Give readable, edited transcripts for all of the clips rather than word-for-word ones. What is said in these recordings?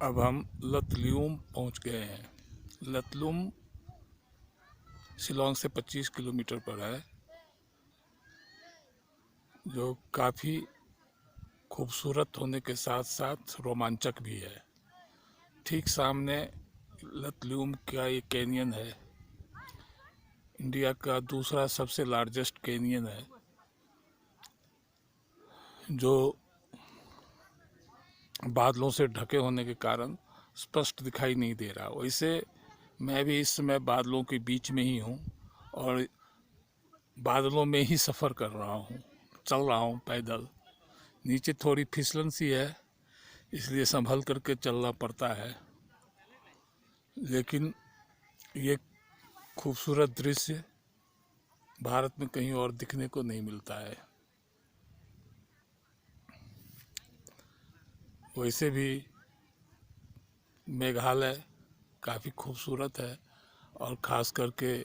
अब हम लतलूम पहुंच गए हैं। लतलूम शिलोंग से 25 किलोमीटर पर है, जो काफ़ी खूबसूरत होने के साथ साथ रोमांचक भी है। ठीक सामने लतलूम का एक कैनियन है, इंडिया का दूसरा सबसे लार्जेस्ट कैनियन है, जो बादलों से ढके होने के कारण स्पष्ट दिखाई नहीं दे रहा। वैसे मैं भी इस समय बादलों के बीच में ही हूँ और बादलों में ही सफ़र कर रहा हूँ, चल रहा हूँ पैदल। नीचे थोड़ी फिसलन सी है, इसलिए संभल करके चलना पड़ता है, लेकिन ये खूबसूरत दृश्य भारत में कहीं और दिखने को नहीं मिलता है। वैसे भी मेघालय काफ़ी खूबसूरत है, और ख़ास करके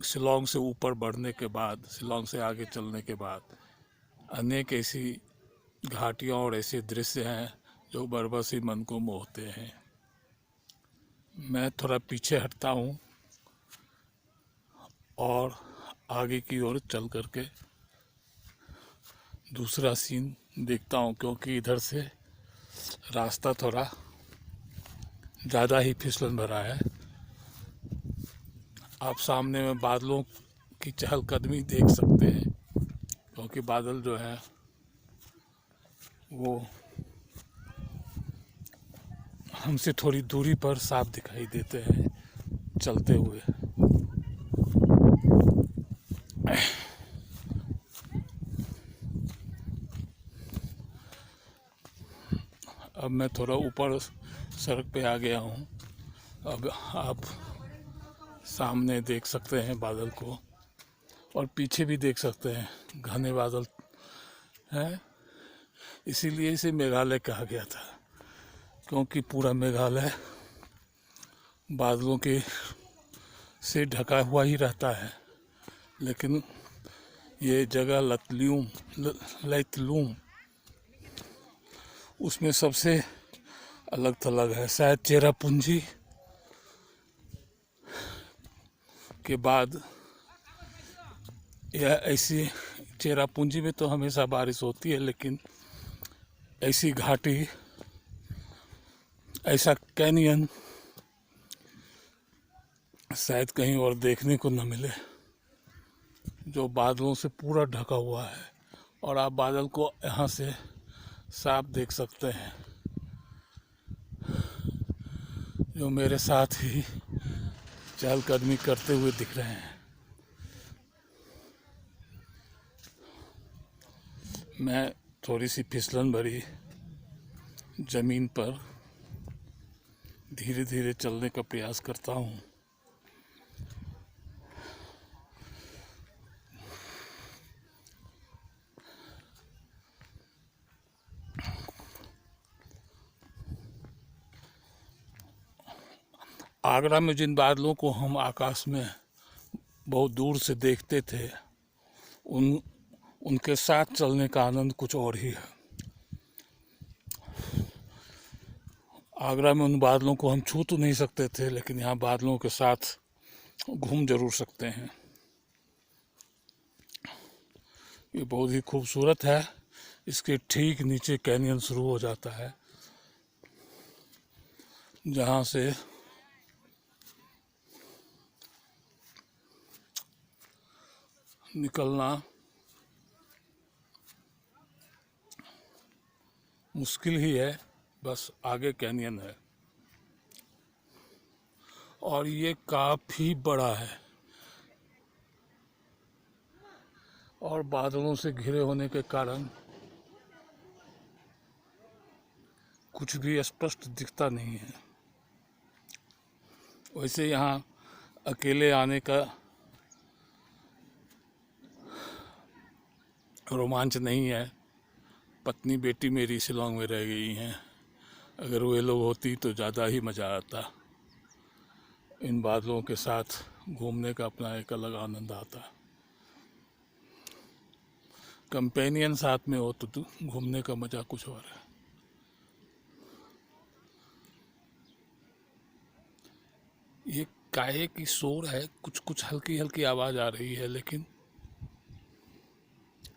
शिलोंग से ऊपर बढ़ने के बाद, शिलोंग से आगे चलने के बाद अनेक ऐसी घाटियाँ और ऐसे दृश्य हैं जो बरबस ही मन को मोहते हैं। मैं थोड़ा पीछे हटता हूँ और आगे की ओर चल करके दूसरा सीन देखता हूँ, क्योंकि इधर से रास्ता थोड़ा ज़्यादा ही फिसलन भरा है। आप सामने में बादलों की चहलकदमी देख सकते हैं, क्योंकि बादल जो है वो हमसे थोड़ी दूरी पर साफ दिखाई देते हैं चलते हुए। अब मैं थोड़ा ऊपर सड़क पे आ गया हूँ। अब आप सामने देख सकते हैं बादल को, और पीछे भी देख सकते हैं घने बादल हैं। इसीलिए इसे मेघालय कहा गया था, क्योंकि पूरा मेघालय बादलों के से ढका हुआ ही रहता है। लेकिन ये जगह लैतलूम उसमें सबसे अलग थलग है। शायद चेरापूंजी के बाद या ऐसी, चेरापूंजी में तो हमेशा बारिश होती है, लेकिन ऐसी घाटी, ऐसा कैनियन शायद कहीं और देखने को न मिले, जो बादलों से पूरा ढका हुआ है। और आप बादल को यहाँ से साफ देख सकते हैं, जो मेरे साथ ही चहलकदमी करते हुए दिख रहे हैं। मैं थोड़ी सी फिसलन भरी ज़मीन पर धीरे धीरे चलने का प्रयास करता हूँ। आगरा में जिन बादलों को हम आकाश में बहुत दूर से देखते थे, उनके साथ चलने का आनंद कुछ और ही है। आगरा में उन बादलों को हम छू तो नहीं सकते थे, लेकिन यहाँ बादलों के साथ घूम जरूर सकते हैं। ये बहुत ही खूबसूरत है। इसके ठीक नीचे कैनियन शुरू हो जाता है, जहाँ से निकलना मुश्किल ही है, बस आगे कैनियन है। और ये काफ़ी बड़ा है, और बादलों से घिरे होने के कारण कुछ भी स्पष्ट दिखता नहीं है। वैसे यहाँ अकेले आने का रोमांच नहीं है। पत्नी बेटी मेरी शिलोंग में रह गई हैं, अगर वे लोग होती तो ज़्यादा ही मज़ा आता। इन बादलों के साथ घूमने का अपना एक अलग आनंद आता। कंपेनियन साथ में हो तो घूमने का मज़ा कुछ और है। ये काहे की शोर है, कुछ कुछ हल्की हल्की आवाज़ आ रही है, लेकिन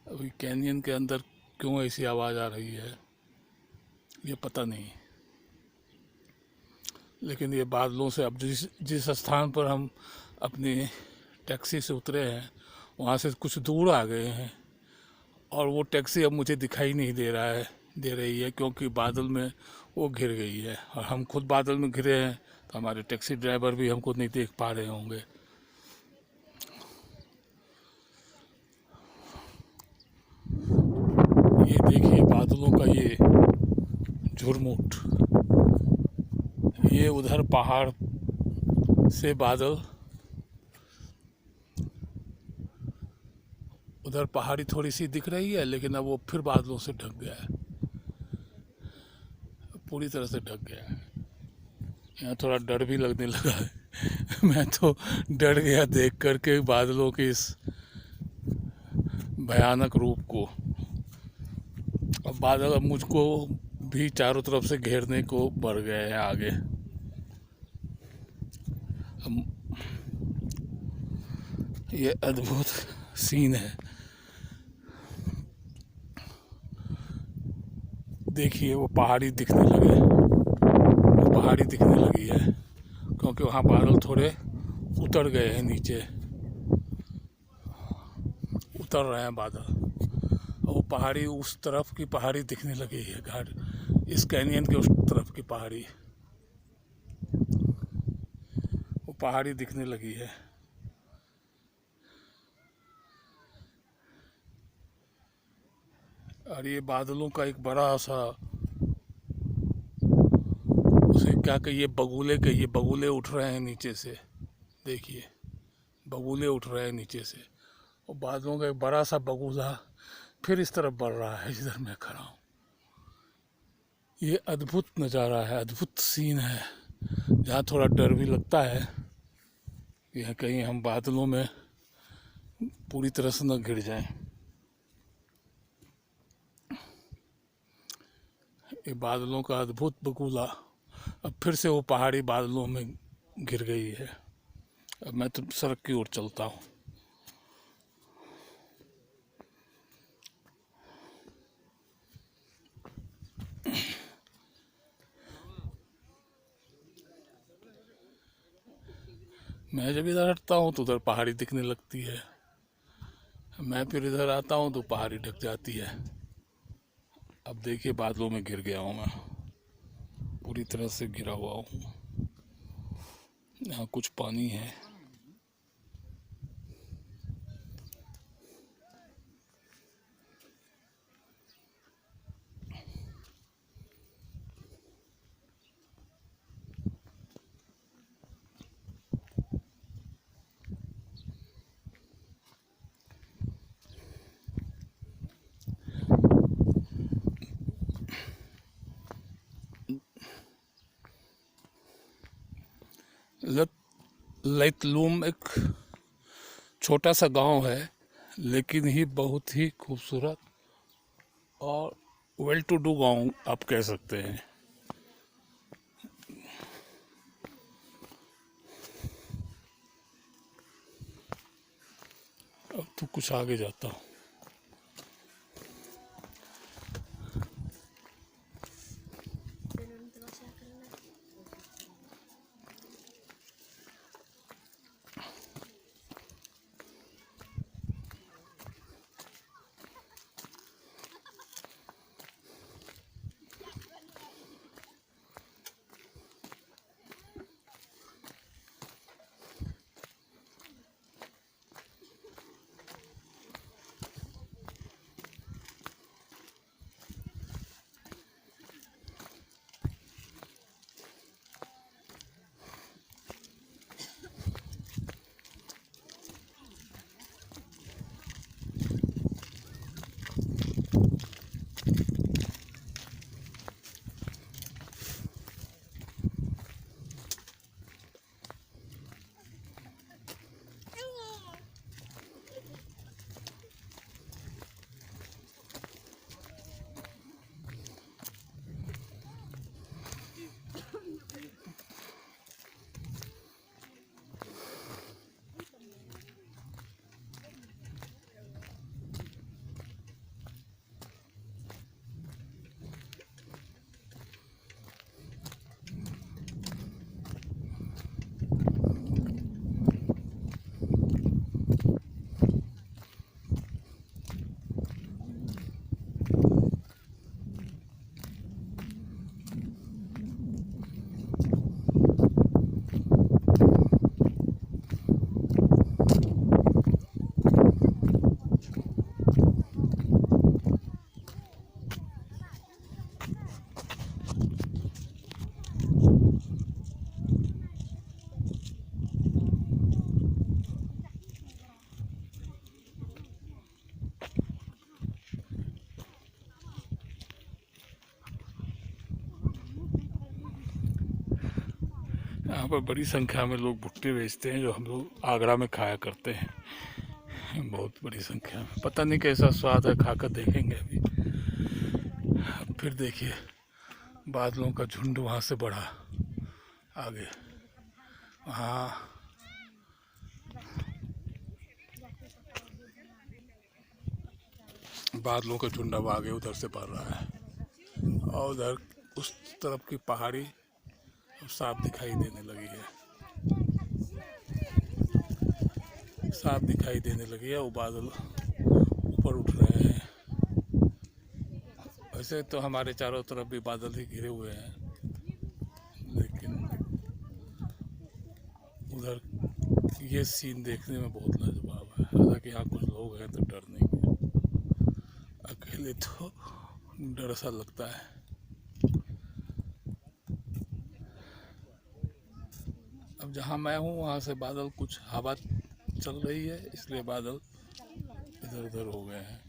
अभी कैनियन के अंदर क्यों ऐसी आवाज़ आ रही है ये पता नहीं। लेकिन ये बादलों से अब जिस जिस स्थान पर हम अपनी टैक्सी से उतरे हैं वहाँ से कुछ दूर आ गए हैं, और वो टैक्सी अब मुझे दिखाई नहीं दे रही है, क्योंकि बादल में वो घिर गई है, और हम खुद बादल में घिरे हैं, तो हमारे टैक्सी ड्राइवर भी हमको नहीं देख पा रहे होंगे। ये देखिए बादलों का ये झुरमुट, ये उधर पहाड़ से बादल, उधर पहाड़ी थोड़ी सी दिख रही है, लेकिन अब वो फिर बादलों से ढक गया है, पूरी तरह से ढक गया है। यहाँ थोड़ा डर भी लगने लगा है मैं तो डर गया देख करके बादलों के इस भयानक रूप को। अब बादल अब मुझको भी चारों तरफ से घेरने को बढ़ गए हैं आगे। अब ये अद्भुत सीन है, देखिए वो पहाड़ी दिखने लगे, वो पहाड़ी दिखने लगी है, क्योंकि वहाँ बादल थोड़े उतर गए हैं नीचे, उतर रहे हैं बादल, और वो पहाड़ी उस तरफ की पहाड़ी दिखने लगी है, घाट इस कैनियन के उस तरफ की पहाड़ी, वो पहाड़ी दिखने लगी है। और ये बादलों का एक बड़ा सा, उसे क्या कहिए, बगुले कहिए, बगुले उठ रहे हैं नीचे से, देखिए बगुले उठ रहे हैं नीचे से, और बादलों का एक बड़ा सा बगुला फिर इस तरफ बढ़ रहा है जिधर मैं खड़ा हूँ। ये अद्भुत नज़ारा है, अद्भुत सीन है, जहाँ थोड़ा डर भी लगता है कि कहीं हम बादलों में पूरी तरह से न घिर जाएं। ये बादलों का अद्भुत बगुला अब फिर से वो पहाड़ी बादलों में घिर गई है। अब मैं तो सड़क की ओर चलता हूँ। मैं जब इधर हटता हूँ तो उधर पहाड़ी दिखने लगती है, मैं फिर इधर आता हूँ तो पहाड़ी ढक जाती है। अब देखिए बादलों में घिर गया हूँ मैं, पूरी तरह से घिरा हुआ हूँ। यहाँ कुछ पानी है, लैतलूम एक छोटा सा गांव है, लेकिन ही बहुत ही खूबसूरत और वेल टू डू गांव आप कह सकते हैं। अब तो कुछ आगे जाता हूँ। यहाँ पर बड़ी संख्या में लोग भुट्टे बेचते हैं, जो हम लोग आगरा में खाया करते हैं। बहुत बड़ी संख्या में, पता नहीं कैसा स्वाद है, खाकर देखेंगे अभी। फिर देखिए बादलों का झुंड वहाँ से बढ़ा आगे, वहाँ बादलों का झुंड अब आगे उधर से बढ़ रहा है, और उधर उस तरफ की पहाड़ी अब साफ दिखाई देने लगी है, साफ दिखाई देने लगी है। वो बादल ऊपर उठ रहे हैं। वैसे तो हमारे चारों तरफ भी बादल ही घिरे हुए हैं, लेकिन उधर ये सीन देखने में बहुत लाजवाब है। हालांकि यहाँ कुछ लोग हैं तो डर नहीं है, अकेले तो डर सा लगता है। अब जहाँ मैं हूँ वहाँ से बादल, कुछ हवा चल रही है, इसलिए बादल इधर उधर हो गए हैं।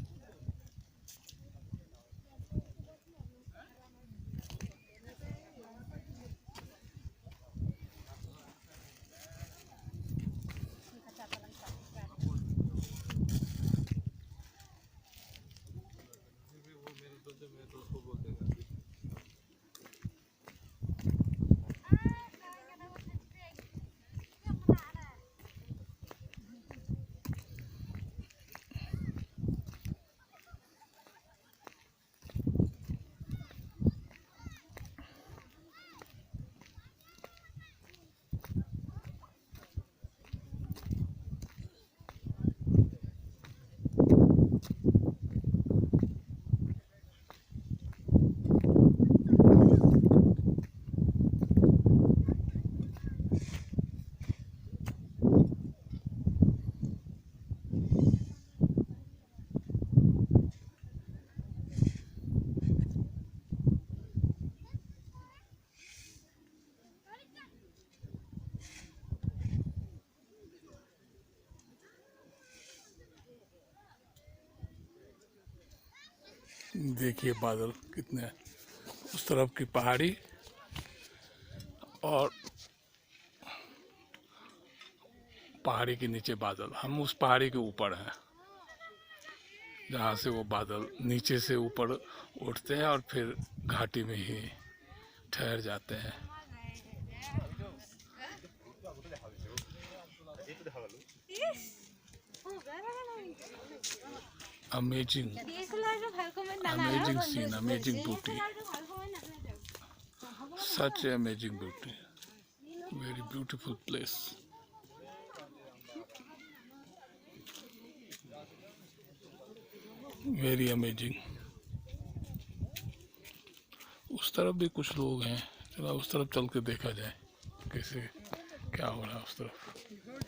देखिए बादल कितने, उस तरफ की पहाड़ी और पहाड़ी के नीचे बादल। हम उस पहाड़ी के ऊपर हैं, जहाँ से वो बादल नीचे से ऊपर उठते हैं और फिर घाटी में ही ठहर जाते हैं। Amazing, amazing scene, amazing beauty, such amazing beauty, very beautiful place, very amazing. उस तरफ भी कुछ लोग हैं, चलो उस तरफ चल के देखा जाए कैसे क्या हो रहा है उस तरफ।